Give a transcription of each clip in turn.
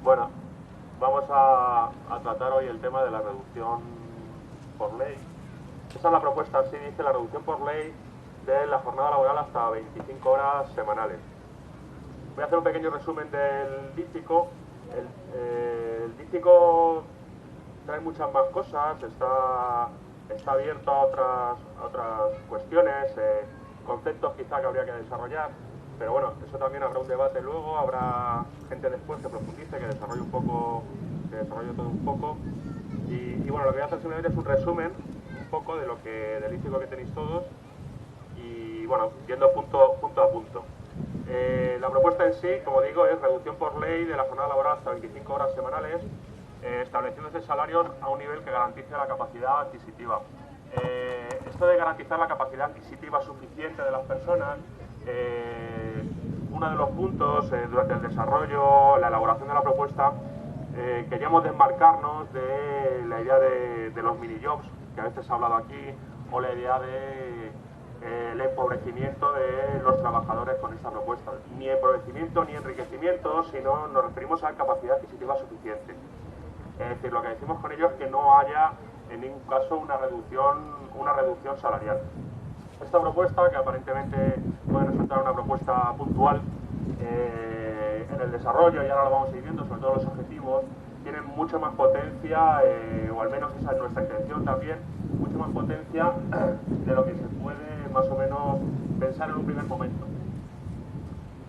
Bueno, vamos a tratar hoy el tema de la reducción por ley. Esa es la propuesta, así dice, la reducción por ley de la jornada laboral hasta 25 horas semanales. Voy a hacer un pequeño resumen del díptico. El díptico trae muchas más cosas, está abierto a otras cuestiones, conceptos quizá que habría que desarrollar, pero bueno, eso también habrá un debate luego, habrá gente después que profundice, que desarrolle todo un poco, y bueno, lo que voy a hacer simplemente es un resumen un poco de del díptico que tenéis todos, y bueno, viendo punto a punto. La propuesta en sí, como digo, es reducción por ley de la jornada laboral hasta 25 horas semanales, estableciéndose salarios a un nivel que garantice la capacidad adquisitiva. Esto de garantizar la capacidad adquisitiva suficiente de las personas, uno de los puntos durante el desarrollo, la elaboración de la propuesta, queríamos desmarcarnos de la idea de los mini-jobs, que a veces se ha hablado aquí, o la idea de el empobrecimiento de los trabajadores con esta propuesta. Ni empobrecimiento ni enriquecimiento, sino nos referimos a capacidad adquisitiva suficiente. Es decir, lo que decimos con ello es que no haya en ningún caso una reducción salarial. Esta propuesta, que aparentemente puede resultar una propuesta puntual, en el desarrollo, y ahora lo vamos a ir viendo, sobre todo los objetivos, tienen mucha más potencia, o al menos esa es nuestra intención también, mucha más potencia de lo que se puede más o menos pensar en un primer momento.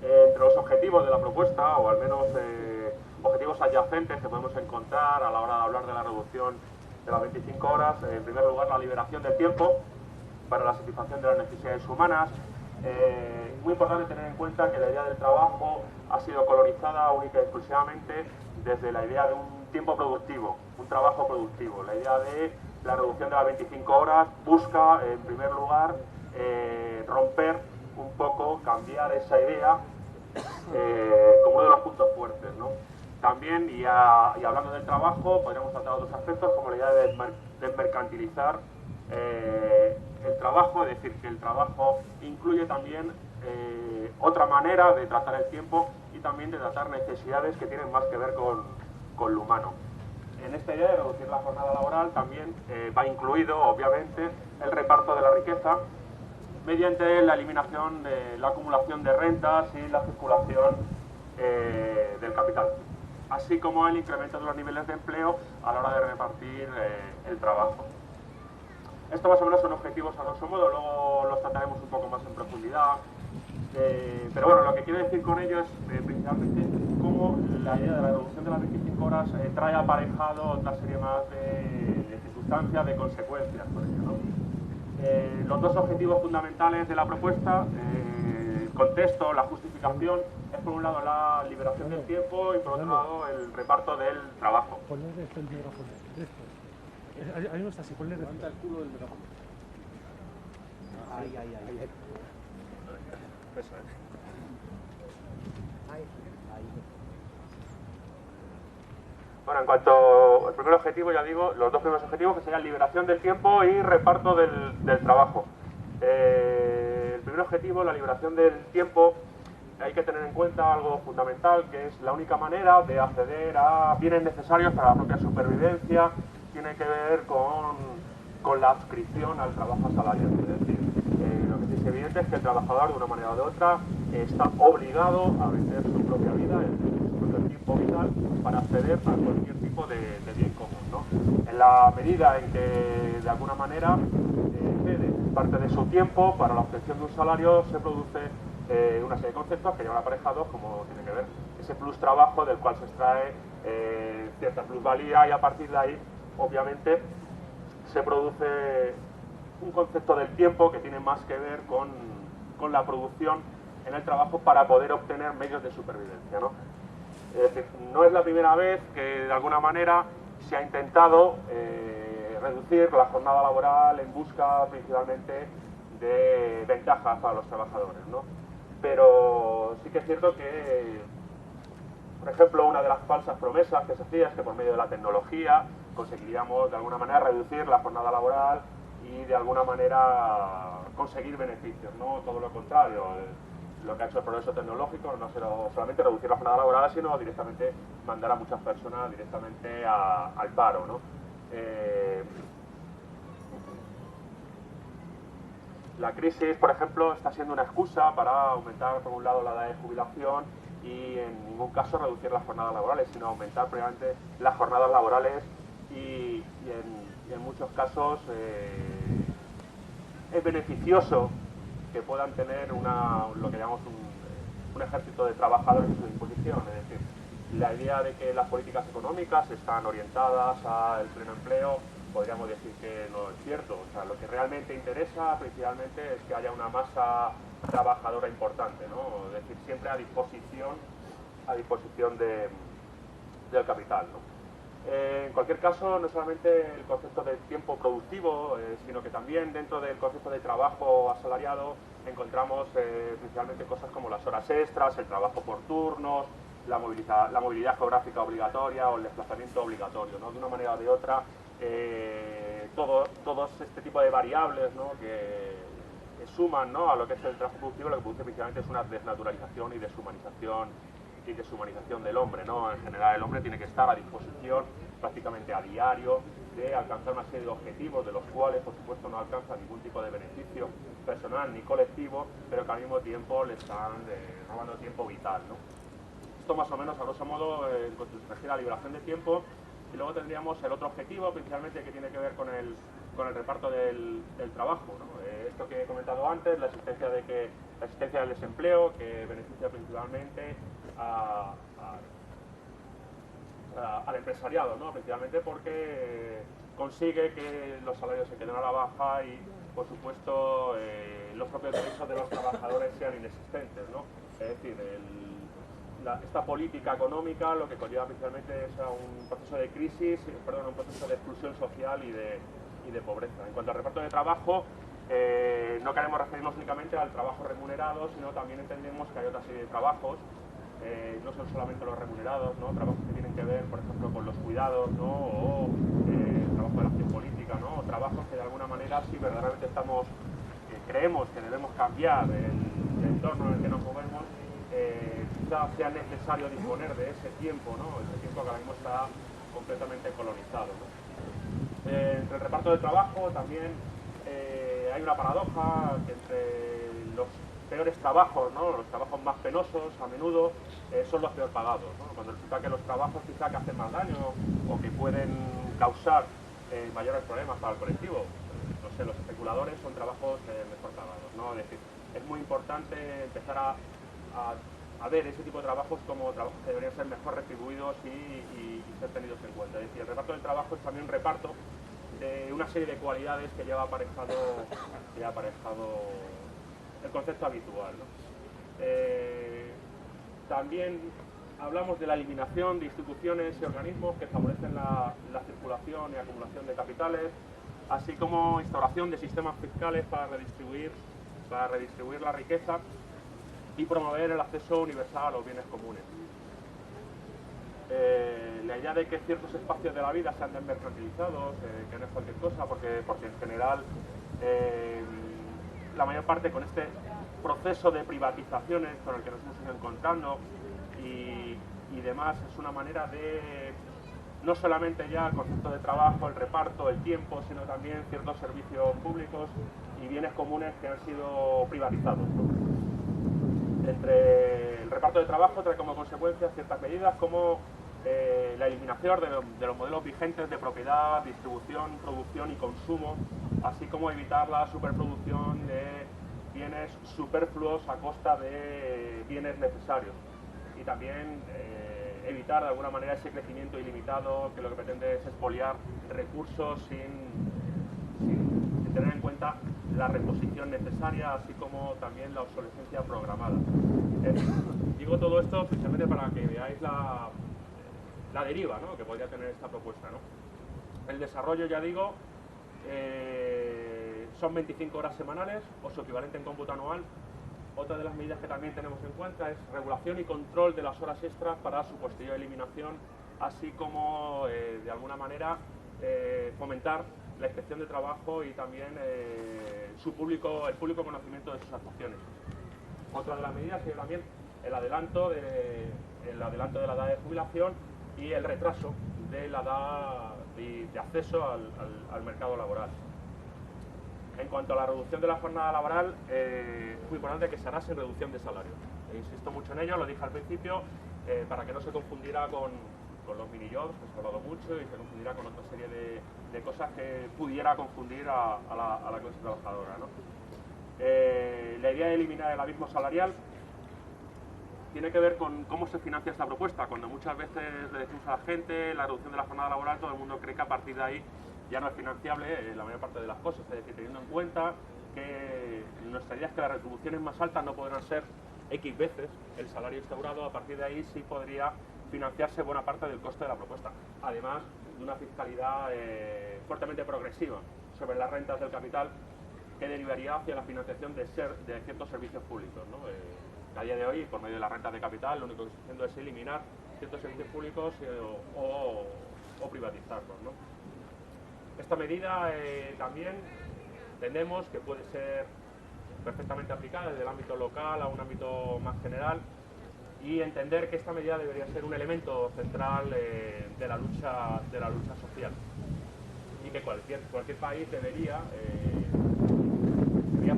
Entre los objetivos de la propuesta, o al menos objetivos adyacentes que podemos encontrar a la hora de hablar de la reducción de las 25 horas, en primer lugar la liberación del tiempo para la satisfacción de las necesidades humanas. Muy importante tener en cuenta que la idea del trabajo ha sido colonizada única y exclusivamente desde la idea de un tiempo productivo, un trabajo productivo. La idea de la reducción de las 25 horas busca, en primer lugar, romper un poco, cambiar esa idea como uno de los puntos fuertes, ¿no? También, y hablando del trabajo, podríamos tratar otros aspectos como la idea de desmercantilizar el trabajo, es decir, que el trabajo incluye también otra manera de tratar el tiempo y también de tratar necesidades que tienen más que ver con lo humano. En esta idea de reducir la jornada laboral también va incluido, obviamente, el reparto de la riqueza mediante la eliminación de la acumulación de rentas y la circulación del capital, así como el incremento de los niveles de empleo a la hora de repartir el trabajo. Esto más o menos son objetivos a grosso modo, luego los trataremos un poco más en profundidad, pero bueno, lo que quiero decir con ello es principalmente cómo la idea de la reducción de las 25 horas trae aparejado otra serie más de circunstancias, de consecuencias por ello, ¿no? Los dos objetivos fundamentales de la propuesta, el contexto, la justificación, es por un lado la liberación del tiempo y por otro lado el reparto del trabajo. Ponle esto el micrófono, esto. Ahí no está así, ponle el culo del micrófono. Ahí. Eso es. Ahí. Bueno, en cuanto al primer objetivo, ya digo, los dos primeros objetivos que serían liberación del tiempo y reparto del trabajo. El primer objetivo, la liberación del tiempo, hay que tener en cuenta algo fundamental, que es la única manera de acceder a bienes necesarios para la propia supervivencia, tiene que ver con la adscripción al trabajo asalariado. Es decir, lo que es evidente es que el trabajador, de una manera o de otra, está obligado a vender su propia vida, su propio tiempo vital, para acceder a cualquier tipo de bien común, ¿no? En la medida en que, de alguna manera, cede parte de su tiempo para la obtención de un salario, se produce una serie de conceptos que llevan aparejados, como tiene que ver ese plus trabajo del cual se extrae cierta plusvalía, y a partir de ahí, obviamente, se produce un concepto del tiempo que tiene más que ver con la producción en el trabajo para poder obtener medios de supervivencia, ¿no? Es decir, no es la primera vez que de alguna manera se ha intentado reducir la jornada laboral en busca principalmente de ventajas para los trabajadores, ¿no? Pero sí que es cierto que, por ejemplo, una de las falsas promesas que se hacía es que por medio de la tecnología conseguiríamos de alguna manera reducir la jornada laboral y de alguna manera conseguir beneficios, ¿no? Todo lo contrario. lo que ha hecho el progreso tecnológico, no solamente reducir la jornada laboral, sino directamente mandar a muchas personas directamente al paro, ¿no? La crisis, por ejemplo, está siendo una excusa para aumentar, por un lado, la edad de jubilación y en ningún caso reducir las jornadas laborales, sino aumentar previamente las jornadas laborales y en muchos casos es beneficioso que puedan tener lo que llamamos un ejército de trabajadores a su disposición. Es decir, la idea de que las políticas económicas están orientadas al pleno empleo, podríamos decir que no es cierto. O sea, lo que realmente interesa principalmente es que haya una masa trabajadora importante, ¿no? Es decir, siempre a disposición del capital, ¿no? En cualquier caso, no solamente el concepto de tiempo productivo, sino que también dentro del concepto de trabajo asalariado encontramos principalmente cosas como las horas extras, el trabajo por turnos, la movilidad geográfica obligatoria o el desplazamiento obligatorio, ¿no? De una manera o de otra, todos este tipo de variables, ¿no? que suman, ¿no? a lo que es el trabajo productivo, lo que produce principalmente es una desnaturalización y deshumanización del hombre, ¿no? En general el hombre tiene que estar a disposición prácticamente a diario de alcanzar una serie de objetivos de los cuales por supuesto no alcanza ningún tipo de beneficio personal ni colectivo, pero que al mismo tiempo le están robando tiempo vital, ¿no? Esto más o menos a grosso modo en cuanto se refiere a la liberación de tiempo. Y luego tendríamos el otro objetivo principalmente que tiene que ver con el reparto del trabajo, ¿no? Esto que he comentado antes, la existencia del desempleo, que beneficia principalmente al empresariado, ¿no? Principalmente porque consigue que los salarios se queden a la baja y, por supuesto, los propios derechos de los trabajadores sean inexistentes, ¿no? Es decir, esta política económica lo que conlleva principalmente es a un proceso de crisis, un proceso de exclusión social y de pobreza. En cuanto al reparto de trabajo, no queremos referirnos únicamente al trabajo remunerado, sino también entendemos que hay otra serie de trabajos, no son solamente los remunerados, ¿no? Trabajos que tienen que ver, por ejemplo, con los cuidados, ¿no? O trabajo de la acción política, ¿no? O trabajos que de alguna manera, si verdaderamente creemos que debemos cambiar el entorno en el que nos movemos, quizá sea necesario disponer de ese tiempo, ¿no? Ese tiempo que ahora mismo está completamente colonizado, ¿no? Entre el reparto del trabajo también hay una paradoja que entre los peores trabajos, ¿no? Los trabajos más penosos a menudo son los peor pagados, ¿no? Cuando resulta que los trabajos quizá que hacen más daño o que pueden causar mayores problemas para el colectivo, no sé, los especuladores son trabajos mejor pagados, ¿no? Es decir, es muy importante empezar a ver ese tipo de trabajos como trabajos que deberían ser mejor retribuidos y ser tenidos en cuenta. Es decir, el reparto del trabajo es también un reparto de una serie de cualidades que lleva aparejado el concepto habitual, ¿no? También hablamos de la eliminación de instituciones y organismos que favorecen la circulación y acumulación de capitales, así como instauración de sistemas fiscales para redistribuir la riqueza y promover el acceso universal a los bienes comunes. La idea de que ciertos espacios de la vida sean desmercantilizados, que no es cualquier cosa, porque en general la mayor parte con este proceso de privatizaciones con el que nos hemos ido encontrando y demás, es una manera de no solamente ya el concepto de trabajo, el reparto, el tiempo, sino también ciertos servicios públicos y bienes comunes que han sido privatizados, ¿no? Entre el reparto de trabajo trae como consecuencia ciertas medidas como la eliminación de los modelos vigentes de propiedad, distribución, producción y consumo, así como evitar la superproducción de bienes superfluos a costa de bienes necesarios y también evitar de alguna manera ese crecimiento ilimitado que lo que pretende es expoliar recursos sin tener en cuenta la reposición necesaria, así como también la obsolescencia programada. Digo todo esto precisamente para que veáis la deriva, ¿no? que podría tener esta propuesta, ¿no? El desarrollo, ya digo, son 25 horas semanales o su equivalente en cómputo anual. Otra de las medidas que también tenemos en cuenta es regulación y control de las horas extras para su posterior eliminación, así como de alguna manera fomentar la inspección de trabajo y también el público conocimiento de sus actuaciones. Otra de las medidas sería también el adelanto de la edad de jubilación y el retraso de la edad de acceso al mercado laboral. En cuanto a la reducción de la jornada laboral, es muy importante que se hará sin reducción de salario. Insisto mucho en ello, lo dije al principio, para que no se confundiera con los mini-jobs, que se ha hablado mucho, y se confundirá con otra serie de cosas que pudiera confundir a la clase trabajadora, ¿no? La idea de eliminar el abismo salarial tiene que ver con cómo se financia esta propuesta. Cuando muchas veces le decimos a la gente la reducción de la jornada laboral, todo el mundo cree que a partir de ahí ya no es financiable la mayor parte de las cosas, es decir, teniendo en cuenta que nuestra idea es que las retribuciones más altas no podrán ser X veces el salario instaurado, a partir de ahí sí podría financiarse buena parte del coste de la propuesta, además de una fiscalidad fuertemente progresiva sobre las rentas del capital que derivaría hacia la financiación de ciertos servicios públicos, ¿no? A día de hoy, por medio de las rentas de capital, lo único que se está haciendo es eliminar ciertos servicios públicos o privatizarlos, ¿no? Esta medida también entendemos que puede ser perfectamente aplicada desde el ámbito local a un ámbito más general, y entender que esta medida debería ser un elemento central de la lucha social, y que cualquier país debería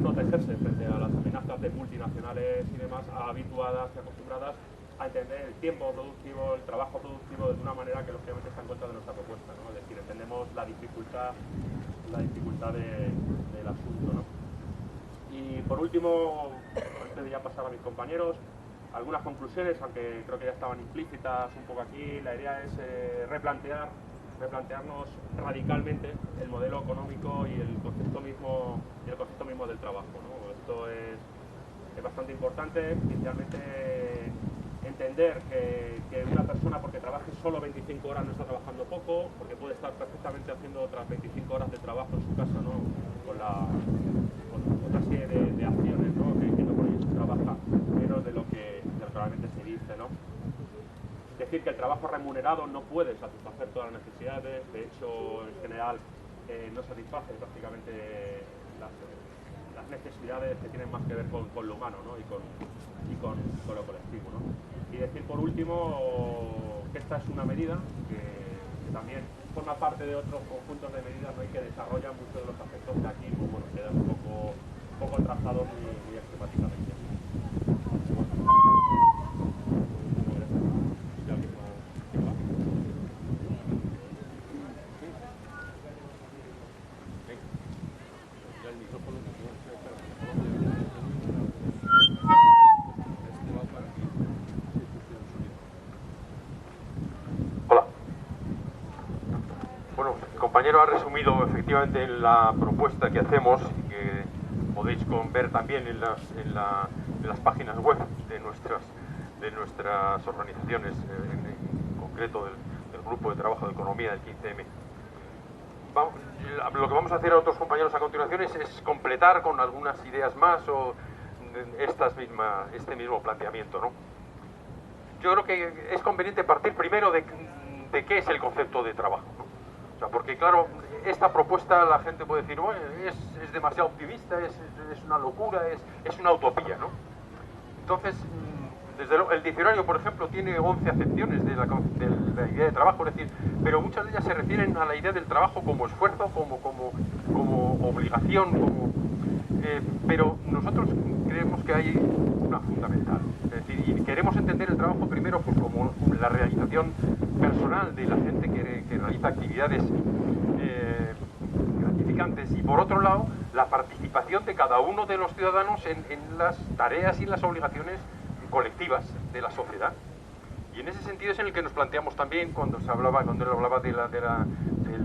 protegerse frente a las amenazas de multinacionales y demás, habituadas y acostumbradas a entender el tiempo productivo, el trabajo productivo de una manera que lógicamente está en contra de nuestra propuesta, ¿no? Es decir, entendemos la dificultad del asunto, ¿no? Y por último, antes de ya pasar a mis compañeros, algunas conclusiones, aunque creo que ya estaban implícitas un poco aquí. La idea es replantearnos radicalmente el modelo económico y el concepto mismo del trabajo, ¿no? Esto es bastante importante. Inicialmente, entender que una persona, porque trabaje solo 25 horas, no está trabajando poco, porque puede estar perfectamente haciendo otras 25 horas de trabajo en su casa, ¿no? Con otra serie de acciones, ¿no? Que no por ello se trabaja menos de lo que realmente se dice, ¿no? Decir que el trabajo remunerado no puede satisfacer todas las necesidades, de hecho, en general, no satisface prácticamente las necesidades que tienen más que ver con lo humano, ¿no? y con lo colectivo, ¿no? Y decir, por último, que esta es una medida que también forma parte de otros conjuntos de medidas, ¿no? Y que desarrollan muchos de los aspectos que aquí, pues, bueno, quedan un poco trazados muy esquemáticamente. Ha resumido efectivamente la propuesta que hacemos, y que podéis ver también en las páginas web de nuestras organizaciones, en concreto del Grupo de Trabajo de Economía del 15M. Lo que vamos a hacer a otros compañeros a continuación es completar con algunas ideas más o este mismo planteamiento, ¿no? Yo creo que es conveniente partir primero de qué es el concepto de trabajo, ¿no? O sea, porque claro, esta propuesta la gente puede decir, bueno, es demasiado optimista, es una locura, es una utopía, ¿no? Entonces, desde luego, el diccionario, por ejemplo, tiene 11 acepciones de la idea de trabajo, es decir, pero muchas de ellas se refieren a la idea del trabajo como esfuerzo, como obligación, pero nosotros creemos que hay una fundamental, es decir, y queremos entender el trabajo primero pues como la realización personal de la gente que realiza actividades gratificantes, y por otro lado la participación de cada uno de los ciudadanos en las tareas y las obligaciones colectivas de la sociedad. Y en ese sentido es en el que nos planteamos también cuando él hablaba del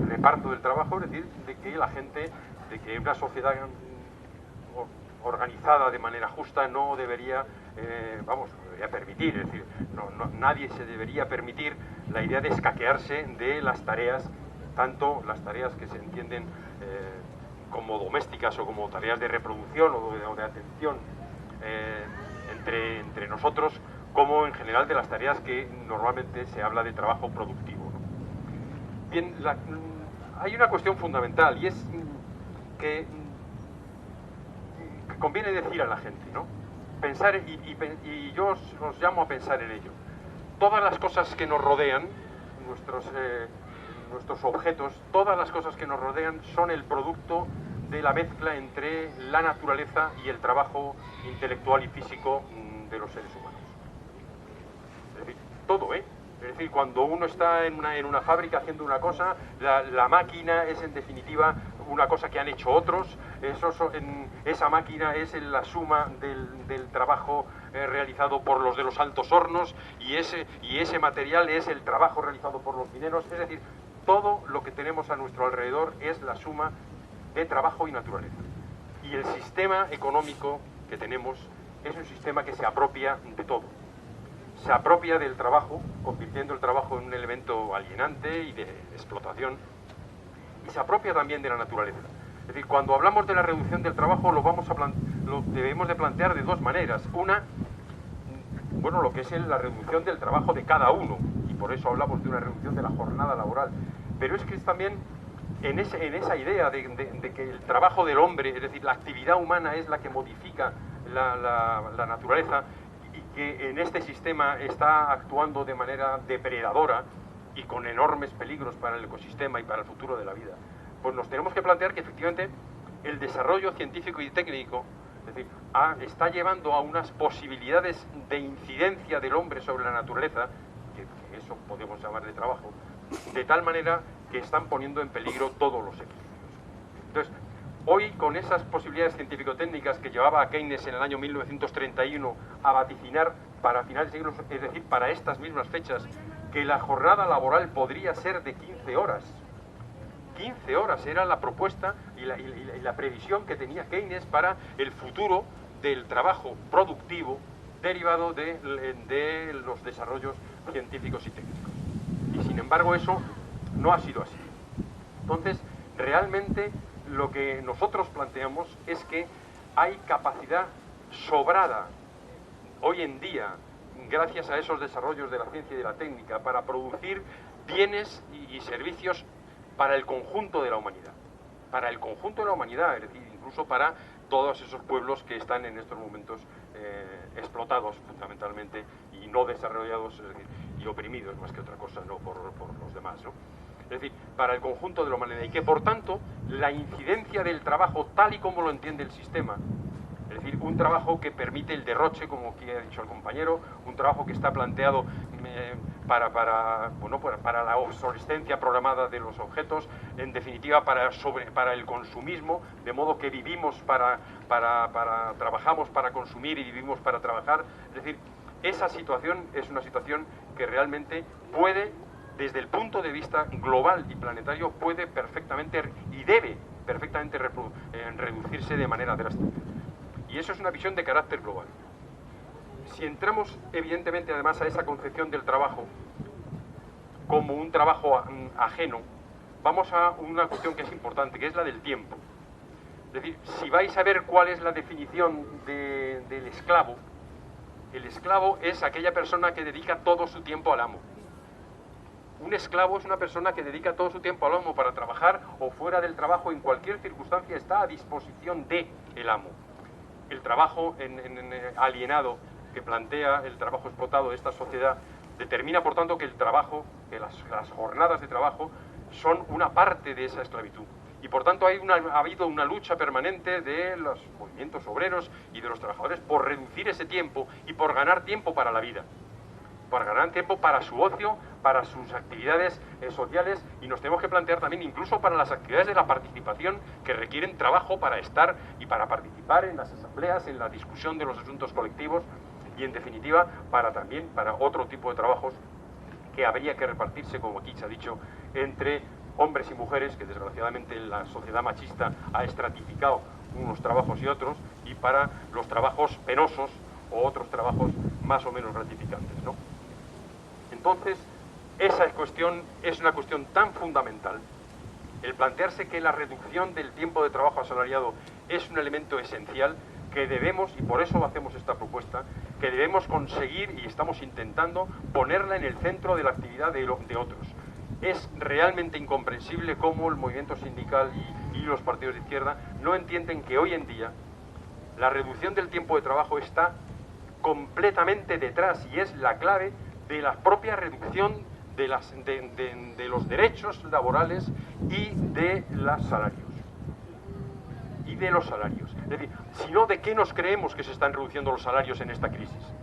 reparto del trabajo, es decir, de que una sociedad organizada de manera justa no debería, debería permitir, es decir, nadie se debería permitir la idea de escaquearse de las tareas, tanto las tareas que se entienden como domésticas o como tareas de reproducción o de atención entre nosotros, como en general de las tareas que normalmente se habla de trabajo productivo, ¿no? Bien, hay una cuestión fundamental, y es que conviene decir a la gente, ¿no? pensar, y yo os llamo a pensar en ello. Todas las cosas que nos rodean, nuestros objetos, todas las cosas que nos rodean son el producto de la mezcla entre la naturaleza y el trabajo intelectual y físico de los seres humanos. Es decir, todo, ¿eh? Es decir, cuando uno está en una fábrica haciendo una cosa, la máquina es en definitiva una cosa que han hecho otros, esa máquina es la suma del trabajo realizado por los de los altos hornos y ese material es el trabajo realizado por los mineros. Es decir, todo lo que tenemos a nuestro alrededor es la suma de trabajo y naturaleza. Y el sistema económico que tenemos es un sistema que se apropia de todo. Se apropia del trabajo, convirtiendo el trabajo en un elemento alienante y de explotación, y se apropia también de la naturaleza. Es decir, cuando hablamos de la reducción del trabajo lo debemos de plantear de dos maneras. Una, bueno, lo que es la reducción del trabajo de cada uno, y por eso hablamos de una reducción de la jornada laboral, pero es que es también en esa idea de que el trabajo del hombre, es decir, la actividad humana es la que modifica la naturaleza, y que en este sistema está actuando de manera depredadora y con enormes peligros para el ecosistema y para el futuro de la vida, pues nos tenemos que plantear que efectivamente el desarrollo científico y técnico, es decir, está llevando a unas posibilidades de incidencia del hombre sobre la naturaleza, que eso podemos llamar de trabajo, de tal manera que están poniendo en peligro todos los equilibrios. Entonces, hoy, con esas posibilidades científico-técnicas que llevaba a Keynes en el año 1931 a vaticinar para finales de siglo, es decir, para estas mismas fechas, que la jornada laboral podría ser de 15 horas. 15 horas era la propuesta y la previsión que tenía Keynes para el futuro del trabajo productivo derivado de los desarrollos científicos y técnicos. Y sin embargo eso no ha sido así. Entonces, realmente lo que nosotros planteamos es que hay capacidad sobrada hoy en día, gracias a esos desarrollos de la ciencia y de la técnica, para producir bienes y servicios para el conjunto de la humanidad. Para el conjunto de la humanidad, es decir, incluso para todos esos pueblos que están en estos momentos explotados fundamentalmente y no desarrollados, es decir, y oprimidos más que otra cosa, no por los demás, ¿no? Es decir, para el conjunto de la humanidad, y que por tanto la incidencia del trabajo tal y como lo entiende el sistema, es decir, un trabajo que permite el derroche, como aquí ha dicho el compañero, un trabajo que está planteado para la obsolescencia programada de los objetos, en definitiva para el consumismo, de modo que vivimos trabajamos para consumir y vivimos para trabajar. Es decir, esa situación es una situación que realmente puede, desde el punto de vista global y planetario, puede perfectamente y debe perfectamente reducirse de manera drástica. Y eso es una visión de carácter global. Si entramos, evidentemente, además a esa concepción del trabajo como un trabajo ajeno, vamos a una cuestión que es importante, que es la del tiempo. Es decir, si vais a ver cuál es la definición del esclavo, el esclavo es aquella persona que dedica todo su tiempo al amo. Un esclavo es una persona que dedica todo su tiempo al amo para trabajar o fuera del trabajo, en cualquier circunstancia está a disposición del amo. El trabajo alienado que plantea el trabajo explotado de esta sociedad determina, por tanto, que el trabajo, que las jornadas de trabajo son una parte de esa esclavitud. Y por tanto ha habido una lucha permanente de los movimientos obreros y de los trabajadores por reducir ese tiempo y por ganar tiempo para la vida, para ganar tiempo para su ocio, para sus actividades sociales, y nos tenemos que plantear también incluso para las actividades de la participación que requieren trabajo para estar y para participar en las asambleas, en la discusión de los asuntos colectivos y en definitiva también para otro tipo de trabajos que habría que repartirse, como aquí se ha dicho, entre hombres y mujeres, que desgraciadamente la sociedad machista ha estratificado unos trabajos y otros, y para los trabajos penosos o otros trabajos más o menos gratificantes, ¿no? Entonces, esa cuestión es una cuestión tan fundamental, el plantearse que la reducción del tiempo de trabajo asalariado es un elemento esencial que debemos, y por eso hacemos esta propuesta, que debemos conseguir, y estamos intentando, ponerla en el centro de la actividad de otros. Es realmente incomprensible cómo el movimiento sindical y los partidos de izquierda no entienden que hoy en día la reducción del tiempo de trabajo está completamente detrás y es la clave de la propia reducción de los derechos laborales y de los salarios. Es decir, si no, ¿de qué nos creemos que se están reduciendo los salarios en esta crisis?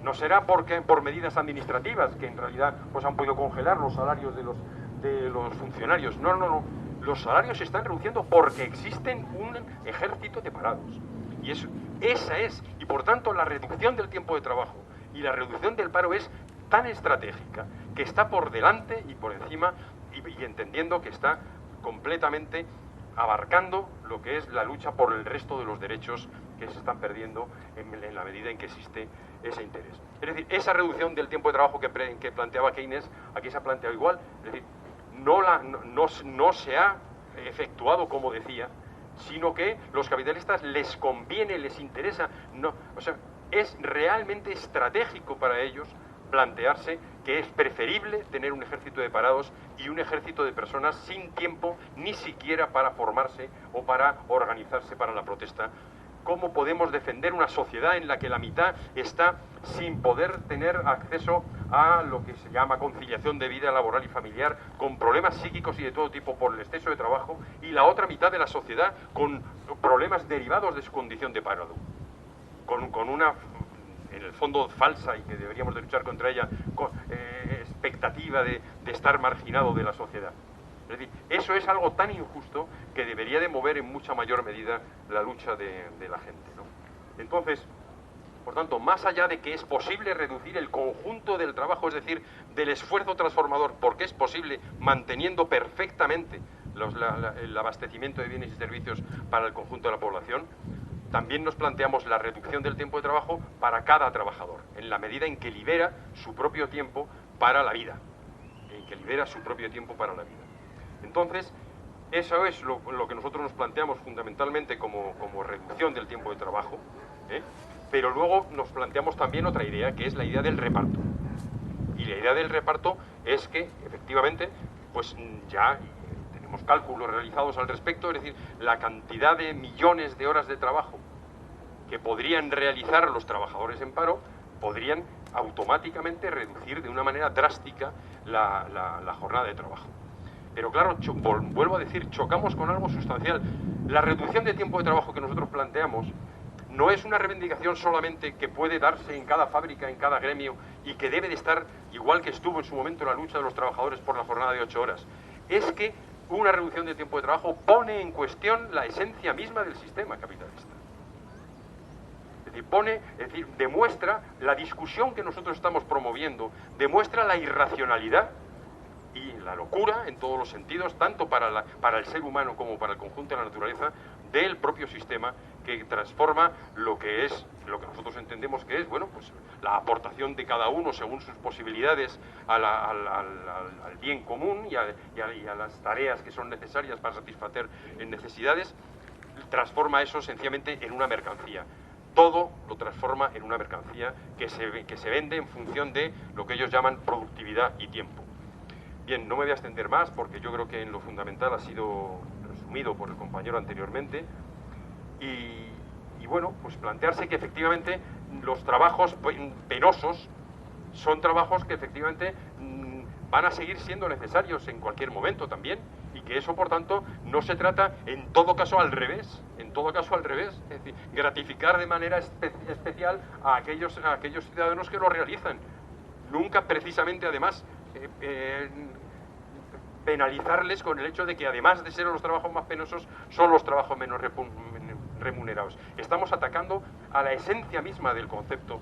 No será por medidas administrativas, que en realidad pues han podido congelar los salarios de los funcionarios. No. Los salarios se están reduciendo porque existen un ejército de parados. Y esa es, y por tanto la reducción del tiempo de trabajo y la reducción del paro es tan estratégica que está por delante y por encima y entendiendo que está completamente abarcando lo que es la lucha por el resto de los derechos que se están perdiendo en la medida en que existe ese interés. Es decir, esa reducción del tiempo de trabajo que planteaba Keynes, aquí se ha planteado igual, es decir, no se ha efectuado como decía, sino que los capitalistas les conviene, les interesa, o sea, es realmente estratégico para ellos plantearse que es preferible tener un ejército de parados y un ejército de personas sin tiempo ni siquiera para formarse o para organizarse para la protesta. ¿Cómo podemos defender una sociedad en la que la mitad está sin poder tener acceso a lo que se llama conciliación de vida laboral y familiar, con problemas psíquicos y de todo tipo por el exceso de trabajo, y la otra mitad de la sociedad con problemas derivados de su condición de parado? Con una, en el fondo, falsa, y que deberíamos de luchar contra ella, expectativa de estar marginado de la sociedad. Es decir, eso es algo tan injusto que debería de mover en mucha mayor medida la lucha de la gente, ¿no? Entonces, por tanto, más allá de que es posible reducir el conjunto del trabajo, es decir, del esfuerzo transformador, porque es posible manteniendo perfectamente el abastecimiento de bienes y servicios para el conjunto de la población, también nos planteamos la reducción del tiempo de trabajo para cada trabajador, en la medida en que libera su propio tiempo para la vida, Entonces, eso es lo que nosotros nos planteamos fundamentalmente como reducción del tiempo de trabajo, pero luego nos planteamos también otra idea, que es la idea del reparto. Y la idea del reparto es que, efectivamente, pues ya tenemos cálculos realizados al respecto, es decir, la cantidad de millones de horas de trabajo que podrían realizar los trabajadores en paro, podrían automáticamente reducir de una manera drástica la jornada de trabajo. Pero claro, vuelvo a decir, chocamos con algo sustancial. La reducción de tiempo de trabajo que nosotros planteamos no es una reivindicación solamente que puede darse en cada fábrica, en cada gremio, y que debe de estar, igual que estuvo en su momento la lucha de los trabajadores por la jornada de 8 horas. Es que una reducción de tiempo de trabajo pone en cuestión la esencia misma del sistema capitalista. Es decir, demuestra la discusión que nosotros estamos promoviendo, demuestra la irracionalidad y la locura en todos los sentidos, tanto para el ser humano como para el conjunto de la naturaleza, del propio sistema que transforma lo que nosotros entendemos que es, bueno, pues la aportación de cada uno según sus posibilidades al bien común y a las tareas que son necesarias para satisfacer necesidades, transforma eso sencillamente en una mercancía. Todo lo transforma en una mercancía que se vende en función de lo que ellos llaman productividad y tiempo. Bien, no me voy a extender más porque yo creo que en lo fundamental ha sido resumido por el compañero anteriormente. Y bueno, pues plantearse que efectivamente los trabajos penosos son trabajos que efectivamente van a seguir siendo necesarios en cualquier momento también, y que eso, por tanto, no se trata en todo caso al revés, es decir, gratificar de manera especial a aquellos ciudadanos que lo realizan. Nunca precisamente, además, penalizarles con el hecho de que, además de ser los trabajos más penosos, son los trabajos menos remunerados. Estamos atacando a la esencia misma del concepto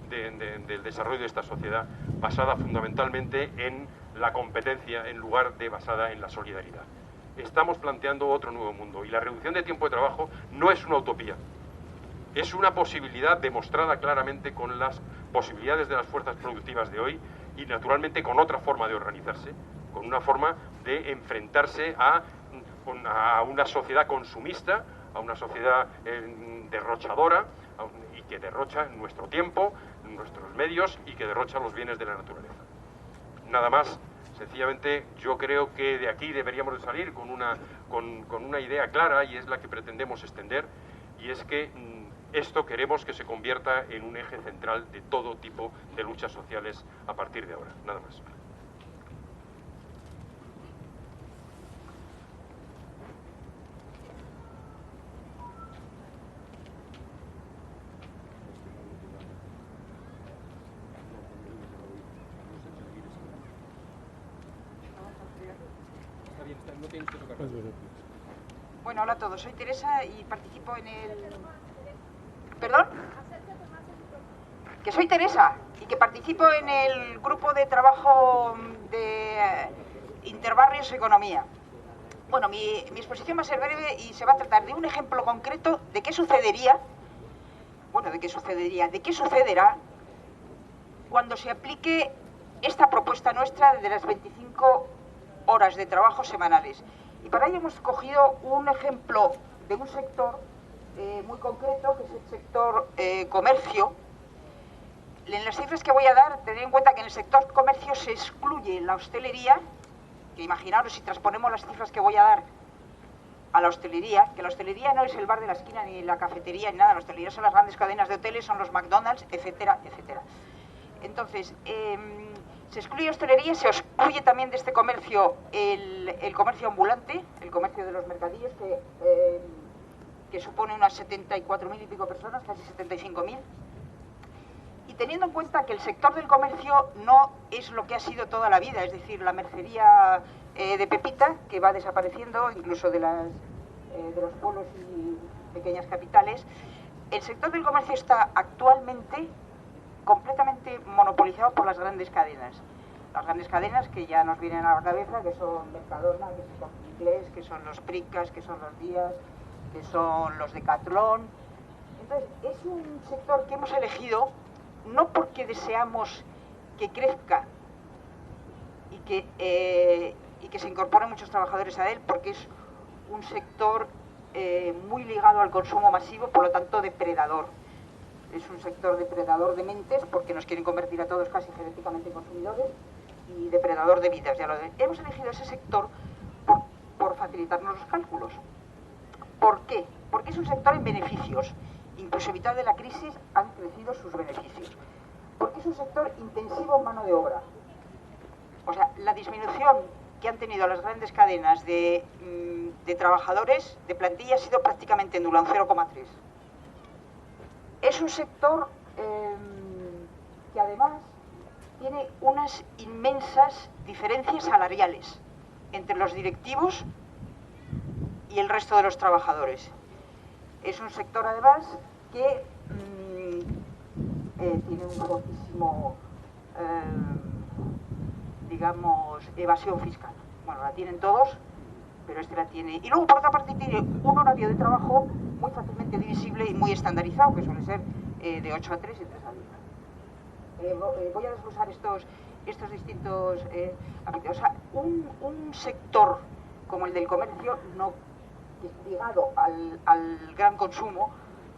del desarrollo de esta sociedad, basada fundamentalmente en la competencia en lugar de basada en la solidaridad. Estamos planteando otro nuevo mundo, y la reducción de tiempo de trabajo no es una utopía, es una posibilidad demostrada claramente con las posibilidades de las fuerzas productivas de hoy, y naturalmente con otra forma de organizarse, con una forma de enfrentarse a una sociedad consumista, a una sociedad derrochadora, y que derrocha nuestro tiempo, nuestros medios, y que derrocha los bienes de la naturaleza. Nada más. Sencillamente yo creo que de aquí deberíamos de salir con una idea clara, y es la que pretendemos extender, y es que esto queremos que se convierta en un eje central de todo tipo de luchas sociales a partir de ahora. Nada más. Bueno, hola a todos. Soy Teresa y participo en el... ¿Perdón? Que soy Teresa y que participo en el grupo de trabajo de Interbarrios Economía. Bueno, mi exposición va a ser breve y se va a tratar de un ejemplo concreto de qué sucedería, de qué sucederá cuando se aplique esta propuesta nuestra de las 25 horas de trabajo semanales. Y para ello hemos cogido un ejemplo de un sector muy concreto, que es el sector comercio. En las cifras que voy a dar, tened en cuenta que en el sector comercio se excluye la hostelería, que imaginaros si transponemos las cifras que voy a dar a la hostelería, que la hostelería no es el bar de la esquina ni la cafetería ni nada, la hostelería son las grandes cadenas de hoteles, son los McDonald's, etcétera, etcétera. Entonces, se excluye hostelería, se excluye también de este comercio el comercio ambulante, el comercio de los mercadillos, que supone unas 74.000 y pico personas, casi 75.000. Y teniendo en cuenta que el sector del comercio no es lo que ha sido toda la vida, es decir, la mercería de Pepita, que va desapareciendo incluso de los pueblos y pequeñas capitales, el sector del comercio está actualmente completamente monopolizado por las grandes cadenas. Las grandes cadenas que ya nos vienen a la cabeza, que son Mercadona, que son Inglés, que son los Pricas, que son los Días, que son los Decathlon. Entonces, es un sector que hemos elegido no porque deseamos que crezca y que se incorporen muchos trabajadores a él, porque es un sector muy ligado al consumo masivo, por lo tanto depredador. Es un sector depredador de mentes, porque nos quieren convertir a todos casi genéticamente en consumidores, y depredador de vidas. Hemos elegido ese sector por facilitarnos los cálculos. ¿Por qué? Porque es un sector en beneficios. Incluso a mitad de la crisis han crecido sus beneficios. Porque es un sector intensivo en mano de obra. O sea, la disminución que han tenido las grandes cadenas de trabajadores, de plantilla, ha sido prácticamente nula, un 0,3. Es un sector que además tiene unas inmensas diferencias salariales entre los directivos y el resto de los trabajadores. Es un sector además que tiene un fortísimo, evasión fiscal. Bueno, la tienen todos, pero este la tiene. Y luego, por otra parte, tiene un horario de trabajo muy fácilmente divisible y muy estandarizado, que suele ser de 8 a 3 y 3 a 10. Voy a desglosar estos distintos ámbitos. O sea, un sector como el del comercio, que es ligado al gran consumo,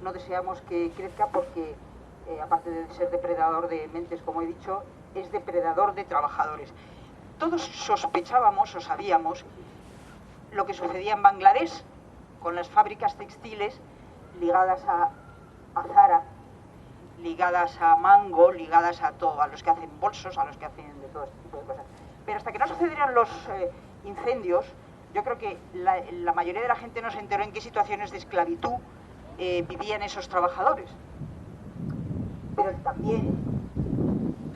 no deseamos que crezca porque, aparte de ser depredador de mentes, como he dicho, es depredador de trabajadores. Todos sospechábamos o sabíamos lo que sucedía en Bangladesh con las fábricas textiles ligadas a Zara, ligadas a Mango, ligadas a los que hacen bolsos, a los que hacen de todo este tipo de cosas. Pero hasta que no sucedieran los incendios, yo creo que la mayoría de la gente no se enteró en qué situaciones de esclavitud vivían esos trabajadores. Pero también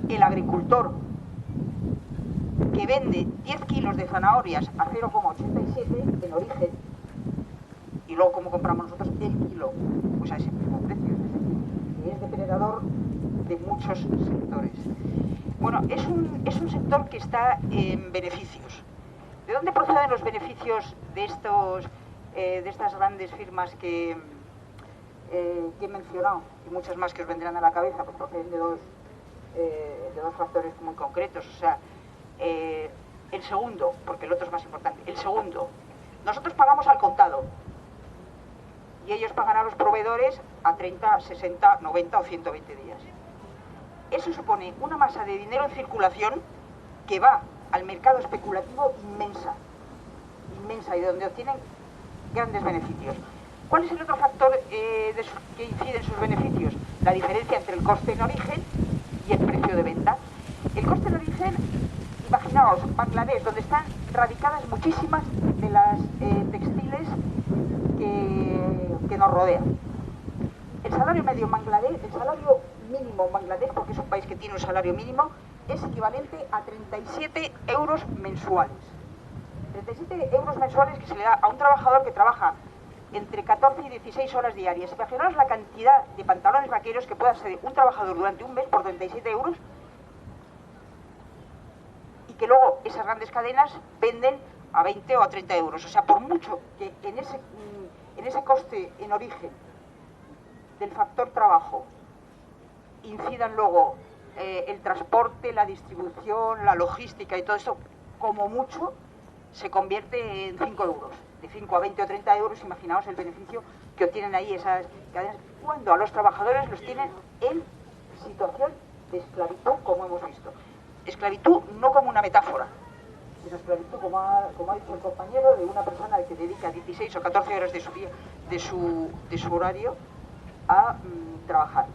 el agricultor que vende 10 kilos de zanahorias a 0,87 en origen, y luego como compramos nosotros el kilo, pues a ese mismo precio, es decir, que es depredador de muchos sectores. Bueno, es un sector que está en beneficios. ¿De dónde proceden los beneficios de estas grandes firmas que he mencionado? Y muchas más que os vendrán a la cabeza, pues proceden de dos factores muy concretos. O sea, el segundo, porque el otro es más importante, el segundo, nosotros pagamos al contado y ellos pagan a los proveedores a 30, 60, 90 o 120 días. Eso supone una masa de dinero en circulación que va al mercado especulativo inmensa, y donde obtienen grandes beneficios. ¿Cuál es el otro factor que incide en sus beneficios? La diferencia entre el coste en origen y el precio de venta. El coste en origen, imaginaos, Bangladesh, donde están radicadas muchísimas de las textiles que nos rodean. El salario medio en Bangladesh, el salario mínimo en Bangladesh, porque es un país que tiene un salario mínimo, es equivalente a 37 euros mensuales. 37 euros mensuales que se le da a un trabajador que trabaja entre 14 y 16 horas diarias. Imaginaos la cantidad de pantalones vaqueros que pueda ser un trabajador durante un mes por 37 euros y que luego esas grandes cadenas venden a 20 o a 30 euros. O sea, por mucho que en ese coste en origen del factor trabajo incidan luego el transporte, la distribución, la logística y todo esto, como mucho se convierte en 5 euros. De 5 a 20 o 30 euros, imaginaos el beneficio que obtienen ahí esas cadenas, cuando a los trabajadores los tienen en situación de esclavitud, como hemos visto. Esclavitud no como una metáfora, sino esclavitud, como ha dicho el compañero, de una persona que dedica 16 o 14 horas de su día, de su horario, a trabajar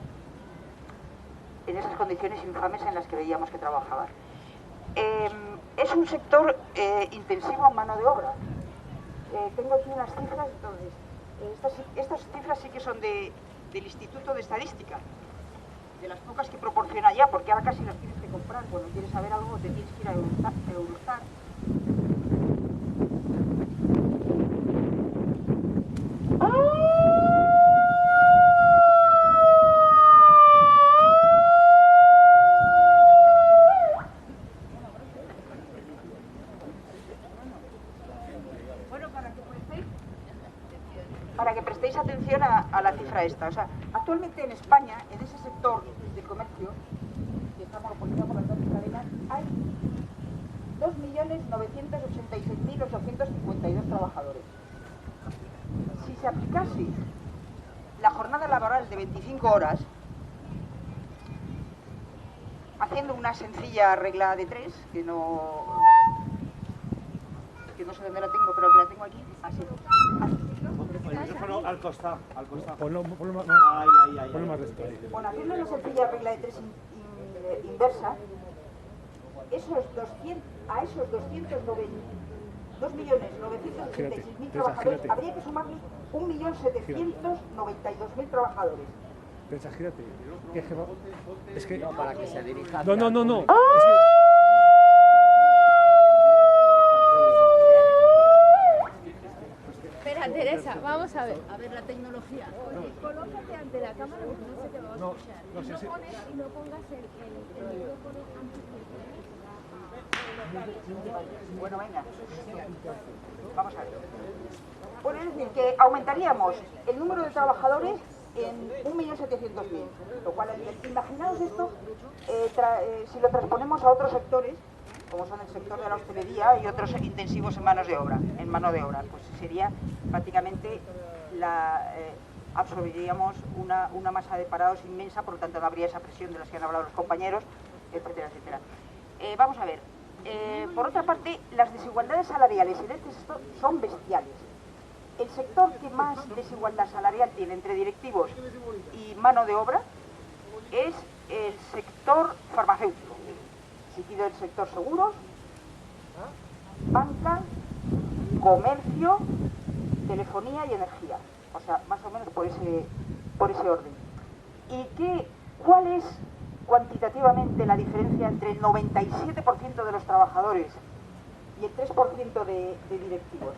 en esas condiciones infames en las que veíamos que trabajaban. Es un sector intensivo en mano de obra. Tengo aquí unas cifras, entonces, estas cifras sí que son del Instituto de Estadística, de las pocas que proporciona ya, porque ahora casi las tienes que comprar. Cuando quieres saber algo te tienes que ir a Eurostat. Para que prestéis atención a la cifra esta. O sea, actualmente en España, en ese sector del comercio, que está monopolizado por las grandes cadenas, hay 2.986.852 trabajadores. Si se aplicase la jornada laboral de 25 horas, haciendo una sencilla regla de 3, que no sé dónde la tengo, pero que la tengo aquí, así. El micrófono al costado, Ponlo más recto. Bueno, haciendo una sencilla regla de 3 inversa, a esos 2.986.000 trabajadores habría que sumarle 1.792.000 trabajadores. Piensa, gírate. Es que... No, para que se dirija. No. Espera, Teresa, vamos a ver. A ver la tecnología. Oye, colócate ante la cámara porque no se te va a escuchar. No pones y no pongas el micrófono antes que Bueno, venga. Vamos a ver. Bueno, es decir, que aumentaríamos el número de trabajadores en 1.700.000, lo cual, imaginaos esto, si lo transponemos a otros sectores, como son el sector de la hostelería y otros intensivos en mano de obra, pues sería prácticamente absorberíamos una masa de parados inmensa, por lo tanto no habría esa presión de las que han hablado los compañeros, etcétera, etcétera. Vamos a ver, por otra parte, las desigualdades salariales en este sector son bestiales. El sector que más desigualdad salarial tiene entre directivos y mano de obra es el sector farmacéutico, seguido del sector seguros, banca, comercio, telefonía y energía. O sea, más o menos por ese orden. ¿Y cuál es cuantitativamente la diferencia entre el 97% de los trabajadores y el 3% de directivos?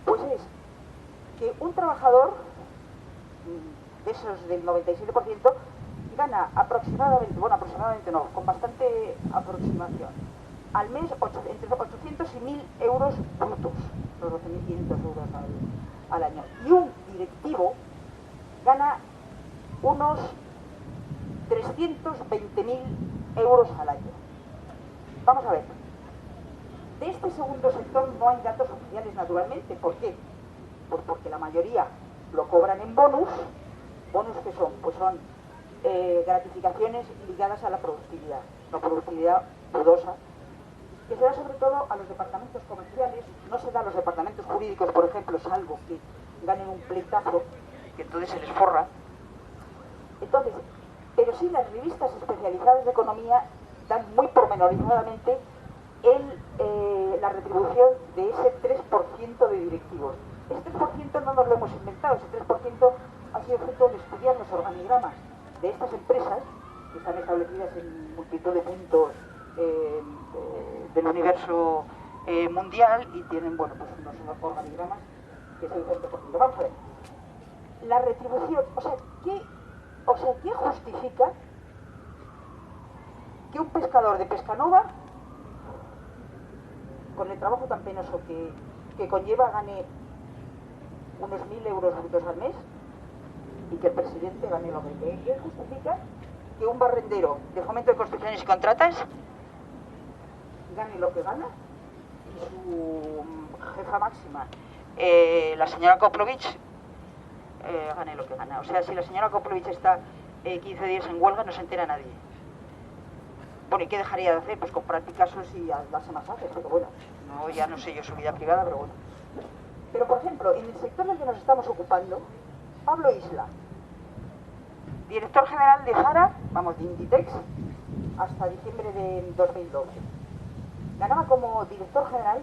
Pues es que un trabajador de esos del 97% gana aproximadamente, con bastante aproximación, al mes entre 800 y 1.000 euros brutos, los 12.500 euros al año. Y un directivo gana unos 320.000 euros al año. Vamos a ver. De este segundo sector no hay datos oficiales, naturalmente. ¿Por qué? Pues porque la mayoría lo cobran en bonus. ¿Bonus qué son? Pues son gratificaciones ligadas a la productividad. La productividad dudosa, que se da sobre todo a los departamentos comerciales. No se da a los departamentos jurídicos, por ejemplo, salvo que ganen un pleitazo, que entonces se les forra. Entonces, pero sí las revistas especializadas de economía dan muy pormenorizadamente la retribución de ese 3% de directivos. Ese 3% no nos lo hemos inventado, ese 3% ha sido fruto de estudiar los organigramas de estas empresas, que están establecidas en multitud de puntos del universo mundial y tienen, bueno, pues unos organigramas que es el 20%. Vamos a ver. La retribución, o sea, ¿qué justifica que un pescador de Pescanova, con el trabajo tan penoso que conlleva, gane unos 1.000 euros brutos al mes y que el presidente gane lo que ¿qué justifica que un barrendero de Fomento de Construcciones y Contratas gane lo que gana y su jefa máxima, la señora Koplovich, gane lo que gana? O sea, si la señora Koplovich está 15 días en huelga, no se entera nadie. Bueno, ¿y qué dejaría de hacer? Pues comprar Picassos y darse masajes, pero bueno, no, ya no sé yo su vida privada, pero bueno. Pero, por ejemplo, en el sector del que nos estamos ocupando, Pablo Isla, director general de Zara, vamos, de Inditex, hasta diciembre de 2012. Ganaba como director general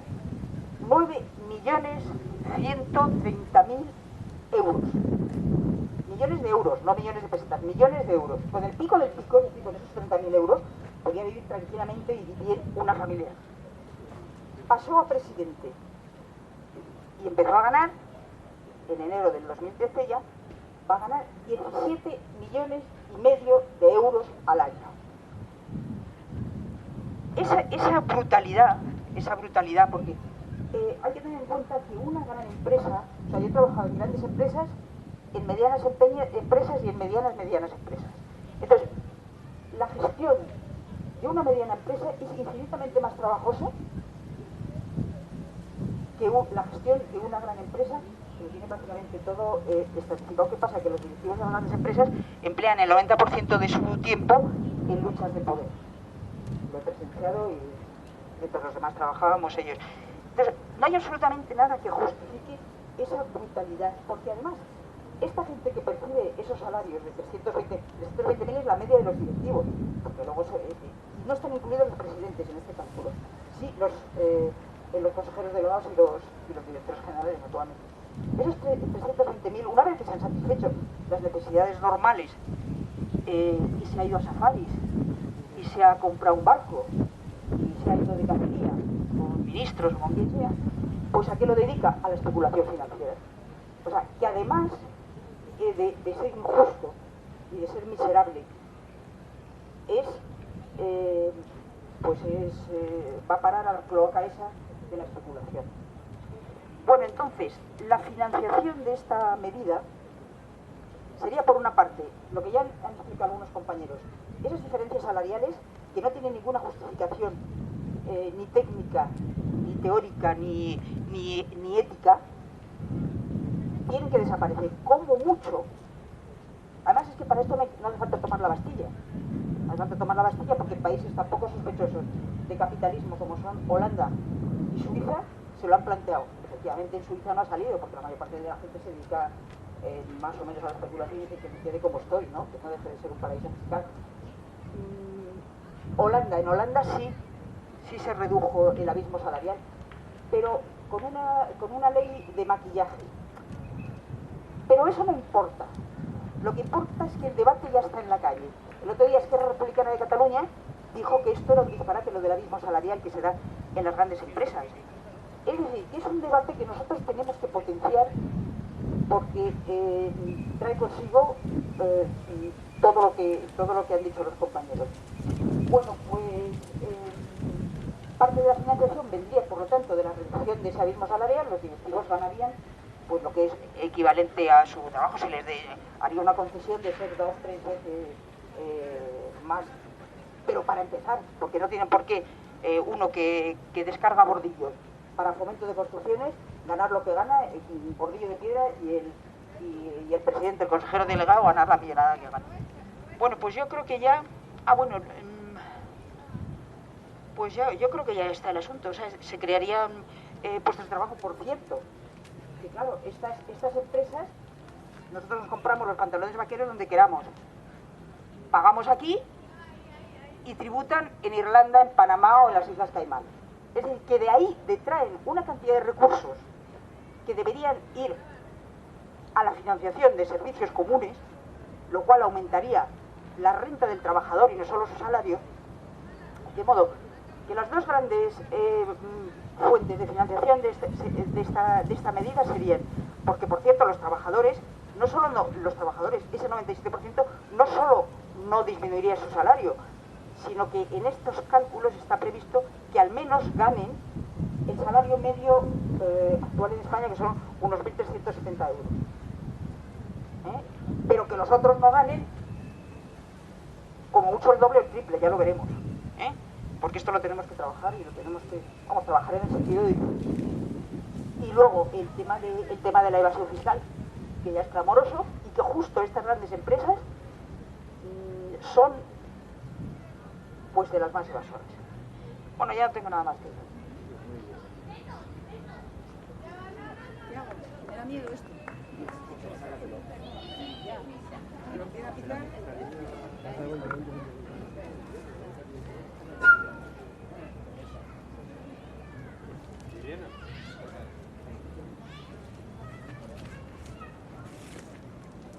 9.130.000 euros. Millones de euros, no millones de pesetas, millones de euros. Con el pico del pico, es decir, con esos 30.000 euros, podía vivir tranquilamente y vivir una familia. Pasó a presidente y empezó a ganar, en enero del 2013 ya, va a ganar 17,5 millones de euros al año. Esa brutalidad, porque hay que tener en cuenta que una gran empresa, o sea, yo he trabajado en grandes empresas, en medianas empresas y en medianas empresas. Entonces, la gestión de una mediana empresa es infinitamente más trabajosa que la gestión de una gran empresa, que tiene prácticamente todo estatificado. ¿Qué pasa? Que los directivos de las grandes empresas emplean el 90% de su tiempo en luchas de poder. Lo he presenciado y mientras los demás trabajábamos ellos. Entonces, no hay absolutamente nada que justifique esa brutalidad, porque además, esta gente que percibe esos salarios de 320.000 es la media de los directivos, porque luego no están incluidos los presidentes en este cálculo. Sí, los consejeros delegados y los directores generales, naturalmente. Esos 320.000, una vez que se han satisfecho las necesidades normales y se ha ido a safaris y se ha comprado un barco y se ha ido de cacería con ministros o con quien sea, pues ¿a qué lo dedica? A la especulación financiera. O sea, que además de ser injusto y de ser miserable, va a parar a la cloaca esa de la especulación. Bueno, entonces, la financiación de esta medida sería, por una parte, lo que ya han explicado algunos compañeros, esas diferencias salariales que no tienen ninguna justificación ni técnica, ni teórica, ni ética, tienen que desaparecer, como mucho. Además es que para esto no hace falta tomar la Bastilla. No hace falta tomar la Bastilla porque en países tan poco sospechosos de capitalismo como son Holanda y Suiza se lo han planteado. Efectivamente en Suiza no ha salido porque la mayor parte de la gente se dedica más o menos a la especulación y dice que me quede como estoy, ¿no? Que no deje de ser un paraíso fiscal. En Holanda sí se redujo el abismo salarial, pero con una ley de maquillaje. Pero eso no importa. Lo que importa es que el debate ya está en la calle. El otro día Esquerra Republicana de Cataluña dijo que esto era un disparate, lo del abismo salarial que se da en las grandes empresas. Es decir, que es un debate que nosotros tenemos que potenciar porque trae consigo todo lo que han dicho los compañeros. Bueno, pues parte de la financiación vendría, por lo tanto, de la reducción de ese abismo salarial. Los directivos ganarían pues lo que es equivalente a su trabajo, se les haría una concesión de ser 2 o 3 veces más, pero para empezar, porque no tienen por qué uno que descarga bordillos para Fomento de Construcciones ganar lo que gana, el bordillo de piedra, y el presidente, el consejero delegado, ganar la millonada que gana. Bueno, pues yo creo que ya, yo creo que ya está el asunto. O sea, se crearían puestos de trabajo, por cierto. que claro, estas empresas, nosotros nos compramos los pantalones vaqueros donde queramos, pagamos aquí y tributan en Irlanda, en Panamá o en las Islas Caimán. Es decir, que de ahí detraen una cantidad de recursos que deberían ir a la financiación de servicios comunes, lo cual aumentaría la renta del trabajador y no solo su salario, de modo que las dos grandes fuentes de financiación de esta medida serían, porque por cierto los trabajadores, los trabajadores, ese 97% no solo no disminuiría su salario, sino que en estos cálculos está previsto que al menos ganen el salario medio actual en España, que son unos 1.370 euros. Pero que los otros no ganen como mucho el doble o el triple, ya lo veremos. Porque esto lo tenemos que trabajar y lo tenemos que trabajar en el sentido de... Y luego el tema de la evasión fiscal, que ya es clamoroso, y que justo estas grandes empresas son pues de las más evasoras. Bueno, ya no tengo nada más que decir. Me da miedo esto.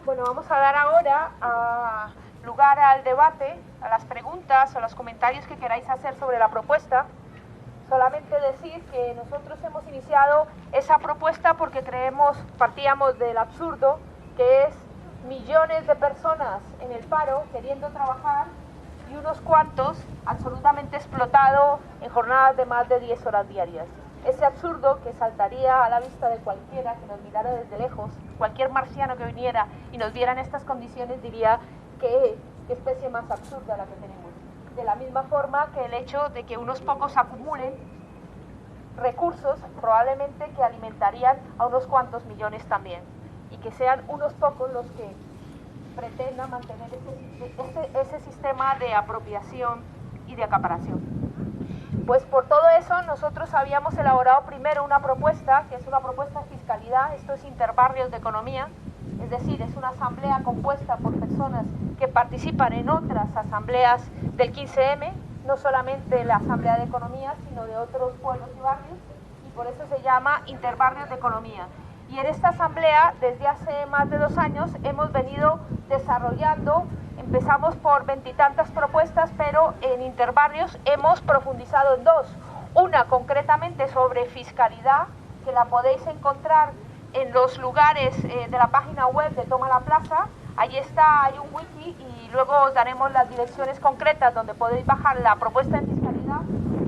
Bueno, vamos a dar ahora lugar al debate, a las preguntas o los comentarios que queráis hacer sobre la propuesta. Solamente decir que nosotros hemos iniciado esa propuesta porque partíamos del absurdo, que es millones de personas en el paro queriendo trabajar y unos cuantos absolutamente explotados en jornadas de más de 10 horas diarias. Ese absurdo que saltaría a la vista de cualquiera que nos mirara desde lejos, cualquier marciano que viniera y nos viera en estas condiciones diría qué especie más absurda la que tenemos. De la misma forma que el hecho de que unos pocos acumulen recursos probablemente que alimentarían a unos cuantos millones también, y que sean unos pocos los que pretendan mantener ese sistema de apropiación y de acaparación. Pues por todo eso nosotros habíamos elaborado primero una propuesta, que es una propuesta de fiscalidad. Esto es Interbarrios de Economía, es decir, es una asamblea compuesta por personas que participan en otras asambleas del 15M, no solamente la Asamblea de Economía, sino de otros pueblos y barrios, y por eso se llama Interbarrios de Economía. Y en esta asamblea, desde hace más de 2 años, hemos venido desarrollando, empezamos por 20 y tantas propuestas, pero en Interbarrios hemos profundizado en 2. Una concretamente sobre fiscalidad, que la podéis encontrar en los lugares de la página web de Toma la Plaza. Allí está, hay un wiki y luego os daremos las direcciones concretas donde podéis bajar la propuesta de fiscalidad,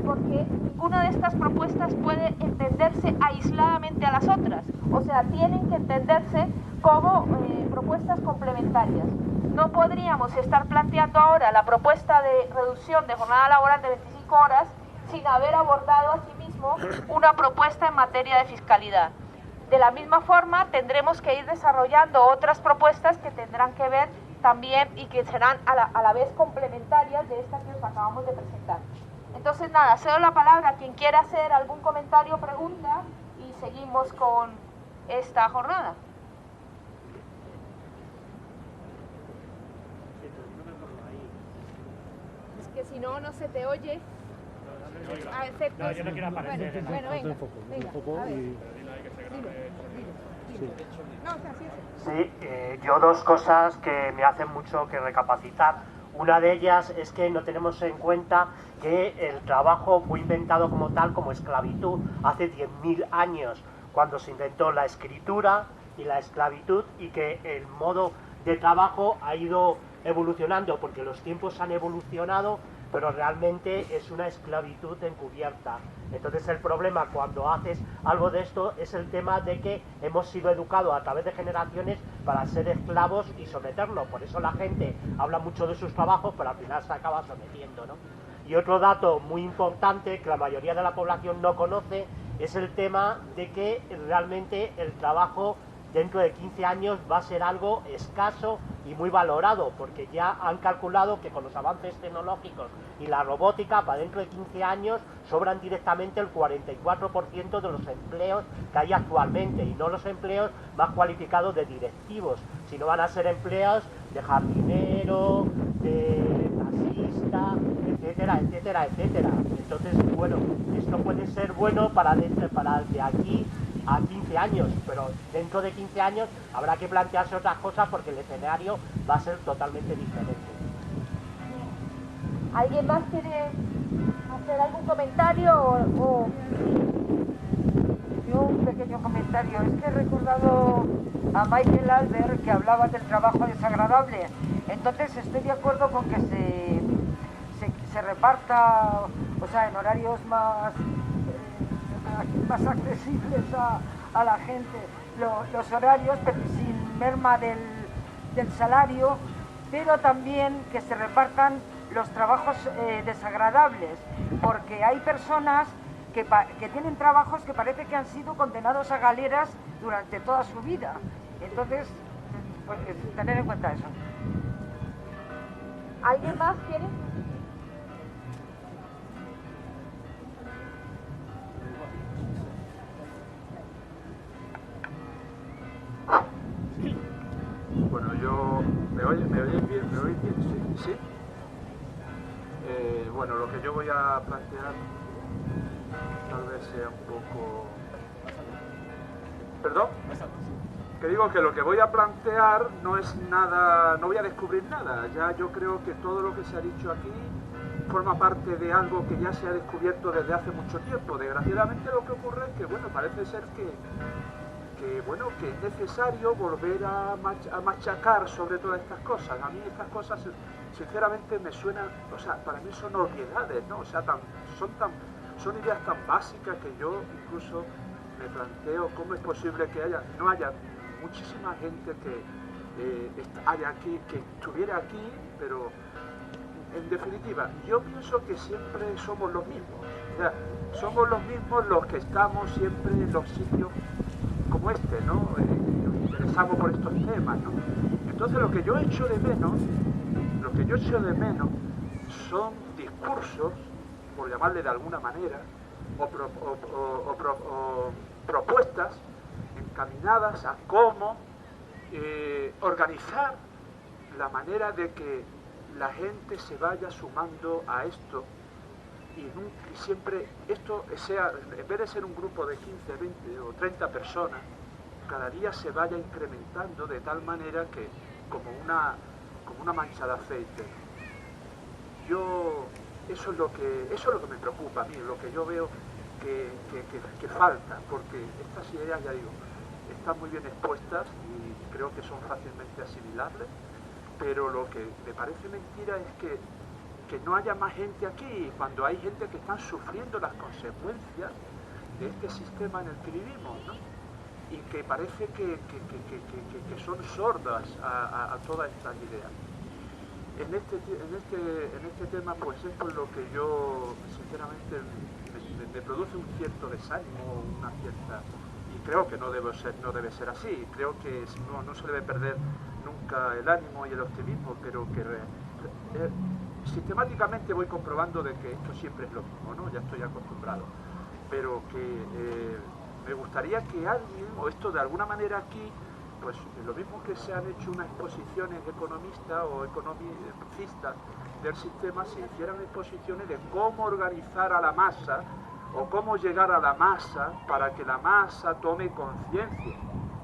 porque ninguna de estas propuestas puede entenderse aisladamente a las otras, o sea, tienen que entenderse como propuestas complementarias. No podríamos estar planteando ahora la propuesta de reducción de jornada laboral de 25 horas sin haber abordado asimismo una propuesta en materia de fiscalidad. De la misma forma, tendremos que ir desarrollando otras propuestas que tendrán que ver también y que serán a la vez complementarias de estas que os acabamos de presentar. Entonces, nada, cedo la palabra a quien quiera hacer algún comentario o pregunta y seguimos con esta jornada. Es que si no, no se te oye. No, yo no quiero aparecer. Bueno, venga. Sí, yo 2 cosas que me hacen mucho que recapacitar. Una de ellas es que no tenemos en cuenta que el trabajo fue inventado como tal, como esclavitud, hace 10.000 años, cuando se inventó la escritura y la esclavitud, y que el modo de trabajo ha ido evolucionando, porque los tiempos han evolucionado, pero realmente es una esclavitud encubierta. Entonces el problema cuando haces algo de esto es el tema de que hemos sido educados a través de generaciones para ser esclavos y someternos. Por eso la gente habla mucho de sus trabajos, pero al final se acaba sometiendo, ¿no? Y otro dato muy importante que la mayoría de la población no conoce es el tema de que realmente el trabajo dentro de 15 años va a ser algo escaso y muy valorado, porque ya han calculado que con los avances tecnológicos y la robótica para dentro de 15 años sobran directamente el 44% de los empleos que hay actualmente, y no los empleos más cualificados de directivos, sino van a ser empleos de jardinero, de taxista, etcétera, etcétera, etcétera. Entonces, bueno, esto puede ser bueno para de aquí a 15 años, pero dentro de 15 años habrá que plantearse otras cosas porque el escenario va a ser totalmente diferente. ¿Alguien más quiere hacer algún comentario o... Yo un pequeño comentario. Es que he recordado a Michael Albert que hablaba del trabajo desagradable. Entonces estoy de acuerdo con que se reparta, o sea, en horarios más accesibles a la gente los horarios, pero sin merma del salario, pero también que se repartan los trabajos desagradables, porque hay personas que tienen trabajos que parece que han sido condenados a galeras durante toda su vida. Entonces, pues, tener en cuenta eso. ¿Alguien más quiere? Bueno, yo... ¿Me oís bien? ¿Me oís bien? ¿Sí? Bueno, lo que yo voy a plantear tal vez sea un poco... ¿Perdón? Que digo que lo que voy a plantear no es nada... No voy a descubrir nada. Ya yo creo que todo lo que se ha dicho aquí forma parte de algo que ya se ha descubierto desde hace mucho tiempo. Desgraciadamente lo que ocurre es que, bueno, parece ser que es necesario volver a machacar sobre todas estas cosas. A mí estas cosas, sinceramente, me suenan, o sea, para mí son obviedades, ¿no? O sea, son ideas tan básicas que yo incluso me planteo cómo es posible que no haya muchísima gente que estuviera aquí, pero en definitiva, yo pienso que siempre somos los mismos. O sea, somos los mismos los que estamos siempre en los sitios como este, ¿no? Nos interesamos por estos temas, ¿no? Entonces lo que yo echo de menos son discursos, por llamarle de alguna manera, o propuestas encaminadas a cómo organizar la manera de que la gente se vaya sumando a esto y siempre esto sea, en vez de ser un grupo de 15, 20 o 30 personas, cada día se vaya incrementando de tal manera que como una mancha de aceite. Eso es lo que me preocupa a mí, lo que yo veo que falta, porque estas ideas, ya digo, están muy bien expuestas y creo que son fácilmente asimilables, pero lo que me parece mentira es que no haya más gente aquí, cuando hay gente que está sufriendo las consecuencias de este sistema en el que vivimos, ¿no? Y que parece que son sordas a todas estas ideas. En este tema, pues es por lo que yo, sinceramente, me produce un cierto desánimo, una cierta... Y creo que no debe ser así. Creo que no se debe perder nunca el ánimo y el optimismo, pero que sistemáticamente voy comprobando de que esto siempre es lo mismo, ¿no? Ya estoy acostumbrado. Pero que me gustaría que alguien, o esto de alguna manera aquí, pues lo mismo que se han hecho unas exposiciones economistas o economicistas del sistema, se hicieran exposiciones de cómo organizar a la masa o cómo llegar a la masa para que la masa tome conciencia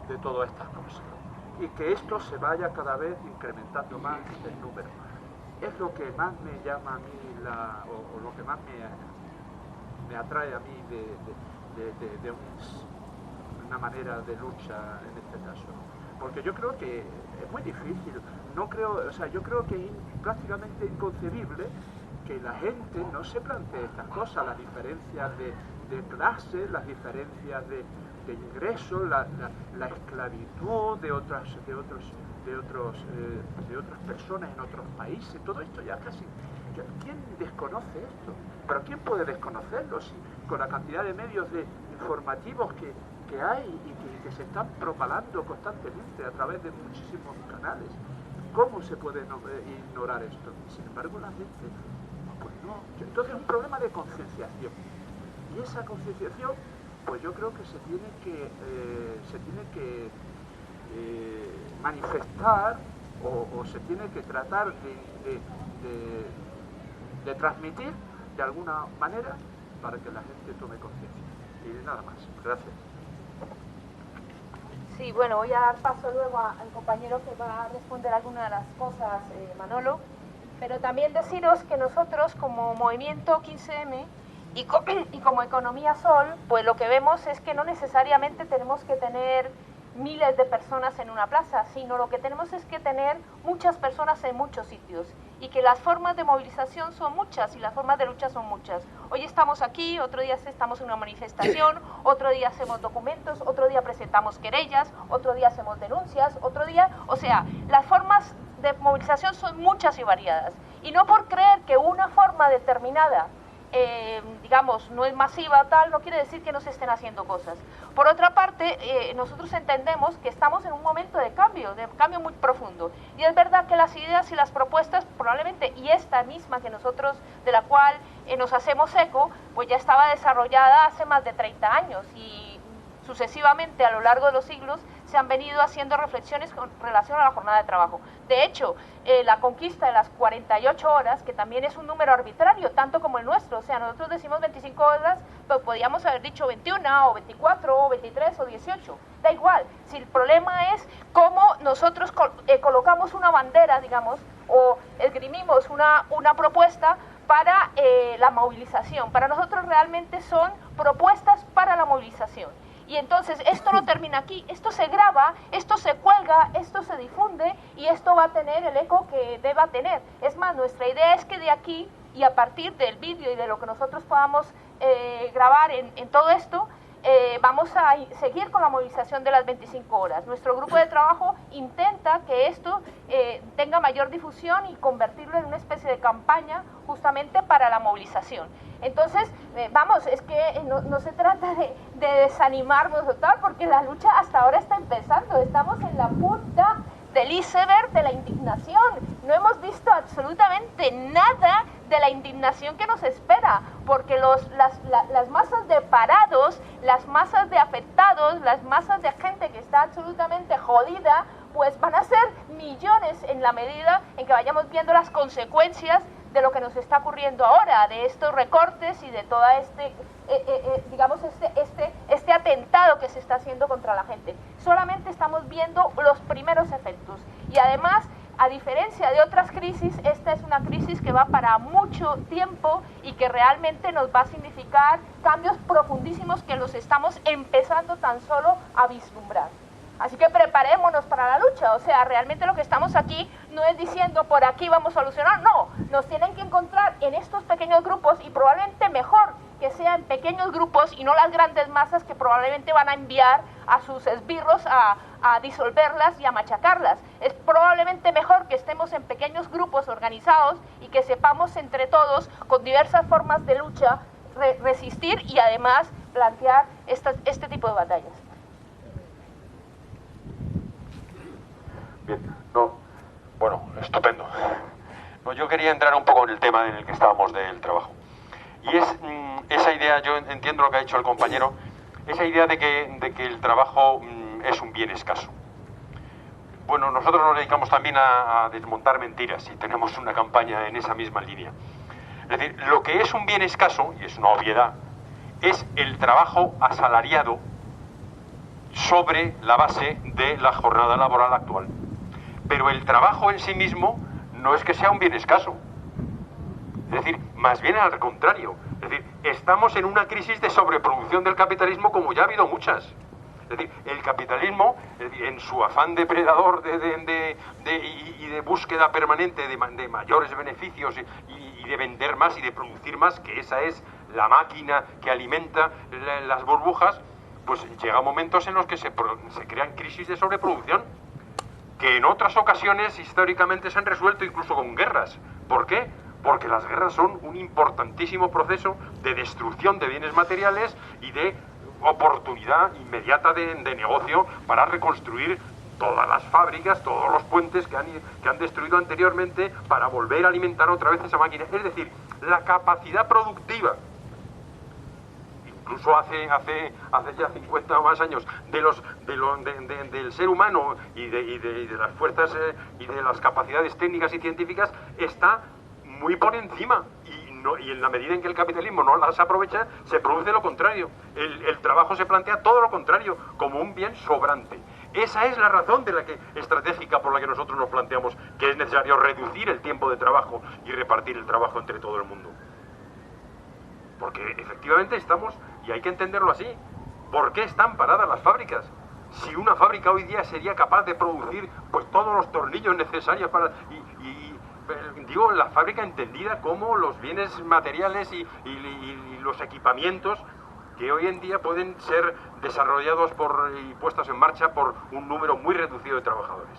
de todas estas cosas y que esto se vaya cada vez incrementando más el número. Es lo que más me llama a mí, o lo que más me atrae a mí de una manera de lucha en este caso. Porque yo creo que es muy difícil, yo creo que es prácticamente inconcebible que la gente no se plantee estas cosas, las diferencias de clase, las diferencias de ingresos, la esclavitud de otras personas en otros países, todo esto ya casi... ¿Quién desconoce esto? ¿Pero quién puede desconocerlo si con la cantidad de medios informativos que hay y que se están propagando constantemente a través de muchísimos canales? ¿Cómo se puede ignorar esto? Sin embargo, la gente Pues no. Entonces es un problema de concienciación. Y esa concienciación, pues yo creo que se tiene que manifestar o se tiene que tratar de transmitir de alguna manera para que la gente tome conciencia. Y nada más. Gracias. Sí, bueno, voy a dar paso luego al compañero que va a responder algunas de las cosas, Manolo, pero también deciros que nosotros como Movimiento 15M y como Economía Sol, pues lo que vemos es que no necesariamente tenemos que tener miles de personas en una plaza, sino lo que tenemos es que tener muchas personas en muchos sitios y que las formas de movilización son muchas y las formas de lucha son muchas. Hoy estamos aquí, otro día estamos en una manifestación, otro día hacemos documentos, otro día presentamos querellas, otro día hacemos denuncias, otro día, o sea, las formas de movilización son muchas y variadas. Y no por creer que una forma determinada digamos, no es masiva o tal, no quiere decir que no se estén haciendo cosas. Por otra parte, nosotros entendemos que estamos en un momento de cambio muy profundo. Y es verdad que las ideas y las propuestas, probablemente, y esta misma que nosotros, de la cual nos hacemos eco, pues ya estaba desarrollada hace más de 30 años y sucesivamente a lo largo de los siglos se han venido haciendo reflexiones con relación a la jornada de trabajo. De hecho, la conquista de las 48 horas, que también es un número arbitrario, tanto como el nuestro, o sea, nosotros decimos 25 horas, pues podríamos haber dicho 21, o 24, o 23, o 18, da igual. Si el problema es cómo nosotros colocamos una bandera, digamos, o esgrimimos una propuesta para la movilización. Para nosotros realmente son propuestas para la movilización. Y entonces esto no termina aquí, esto se graba, esto se cuelga, esto se difunde y esto va a tener el eco que deba tener. Es más, nuestra idea es que de aquí y a partir del vídeo y de lo que nosotros podamos grabar en todo esto, vamos a seguir con la movilización de las 25 horas. Nuestro grupo de trabajo intenta que esto tenga mayor difusión y convertirlo en una especie de campaña justamente para la movilización. Entonces, vamos, es que no se trata de desanimarnos o tal, porque la lucha hasta ahora está empezando. Estamos en la punta del iceberg de la indignación. No hemos visto absolutamente nada de la indignación que nos espera, porque las masas de parados, las masas de afectados, las masas de gente que está absolutamente jodida, pues van a ser millones en la medida en que vayamos viendo las consecuencias de lo que nos está ocurriendo ahora, de estos recortes y de toda digamos, este atentado que se está haciendo contra la gente. Solamente estamos viendo los primeros efectos. Y además, a diferencia de otras crisis, esta es una crisis que va para mucho tiempo y que realmente nos va a significar cambios profundísimos que los estamos empezando tan solo a vislumbrar. Así que preparémonos para la lucha, o sea, realmente lo que estamos aquí no es diciendo por aquí vamos a solucionar, no, nos tienen que encontrar en estos pequeños grupos y probablemente mejor que sean pequeños grupos y no las grandes masas que probablemente van a enviar a sus esbirros a disolverlas y a machacarlas. Es probablemente mejor que estemos en pequeños grupos organizados y que sepamos entre todos, con diversas formas de lucha, resistir y además plantear este tipo de batallas. Bien, bueno, estupendo. No, yo quería entrar un poco en el tema en el que estábamos del trabajo. Y es esa idea, yo entiendo lo que ha dicho el compañero, esa idea de que el trabajo es un bien escaso. Bueno, nosotros nos dedicamos también a desmontar mentiras y tenemos una campaña en esa misma línea. Es decir, lo que es un bien escaso, y es una obviedad, es el trabajo asalariado sobre la base de la jornada laboral actual. Pero el trabajo en sí mismo no es que sea un bien escaso. Es decir, más bien al contrario. Es decir, estamos en una crisis de sobreproducción del capitalismo como ya ha habido muchas. Es decir, el capitalismo, en su afán depredador y de búsqueda permanente de mayores beneficios y de vender más y de producir más, que esa es la máquina que alimenta las burbujas, pues llega momentos en los que se crean crisis de sobreproducción, que en otras ocasiones históricamente se han resuelto incluso con guerras. ¿Por qué? Porque las guerras son un importantísimo proceso de destrucción de bienes materiales y de oportunidad inmediata de negocio para reconstruir todas las fábricas, todos los puentes que han destruido anteriormente para volver a alimentar otra vez esa máquina. Es decir, la capacidad productiva. Incluso hace ya 50 o más años del ser humano y de las fuerzas y de las capacidades técnicas y científicas está muy por encima, y en la medida en que el capitalismo no las aprovecha, se produce lo contrario. El trabajo se plantea todo lo contrario, como un bien sobrante. Esa es la razón estratégica por la que nosotros nos planteamos que es necesario reducir el tiempo de trabajo y repartir el trabajo entre todo el mundo. Porque efectivamente estamos, y hay que entenderlo así, ¿por qué están paradas las fábricas? Si una fábrica hoy día sería capaz de producir pues todos los tornillos necesarios para... digo, la fábrica entendida como los bienes materiales y los equipamientos que hoy en día pueden ser desarrollados y puestos en marcha por un número muy reducido de trabajadores.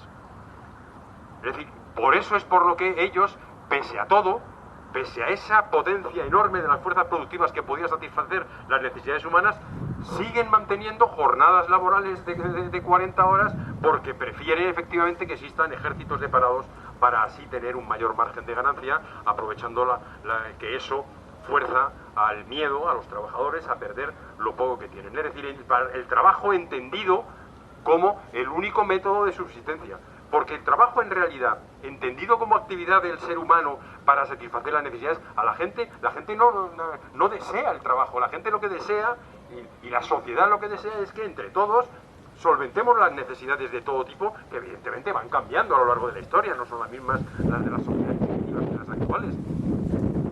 Es decir, por eso es por lo que ellos, pese a todo, pese a esa potencia enorme de las fuerzas productivas que podía satisfacer las necesidades humanas, siguen manteniendo jornadas laborales de 40 horas porque prefiere efectivamente que existan ejércitos de parados para así tener un mayor margen de ganancia, aprovechando que eso fuerza al miedo a los trabajadores a perder lo poco que tienen. Es decir, el trabajo entendido como el único método de subsistencia. Porque el trabajo en realidad, entendido como actividad del ser humano para satisfacer las necesidades, la gente no desea el trabajo. La gente lo que desea, y la sociedad lo que desea, es que entre todos solventemos las necesidades de todo tipo, que evidentemente van cambiando a lo largo de la historia, no son las mismas las de las sociedades primitivas que las actuales.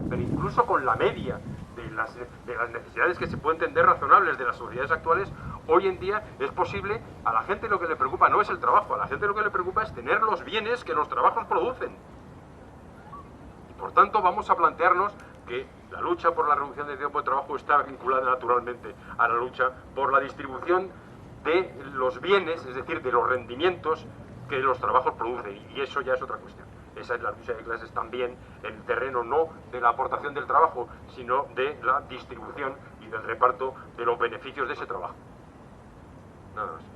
Pero incluso con la media de las necesidades que se pueden entender razonables de las sociedades actuales, hoy en día es posible, a la gente lo que le preocupa no es el trabajo, a la gente lo que le preocupa es tener los bienes que los trabajos producen. Y por tanto vamos a plantearnos que la lucha por la reducción del tiempo de trabajo está vinculada naturalmente a la lucha por la distribución de los bienes, es decir, de los rendimientos que los trabajos producen, y eso ya es otra cuestión. Esa es la lucha de clases también en el terreno no de la aportación del trabajo, sino de la distribución y del reparto de los beneficios de ese trabajo. Nada más.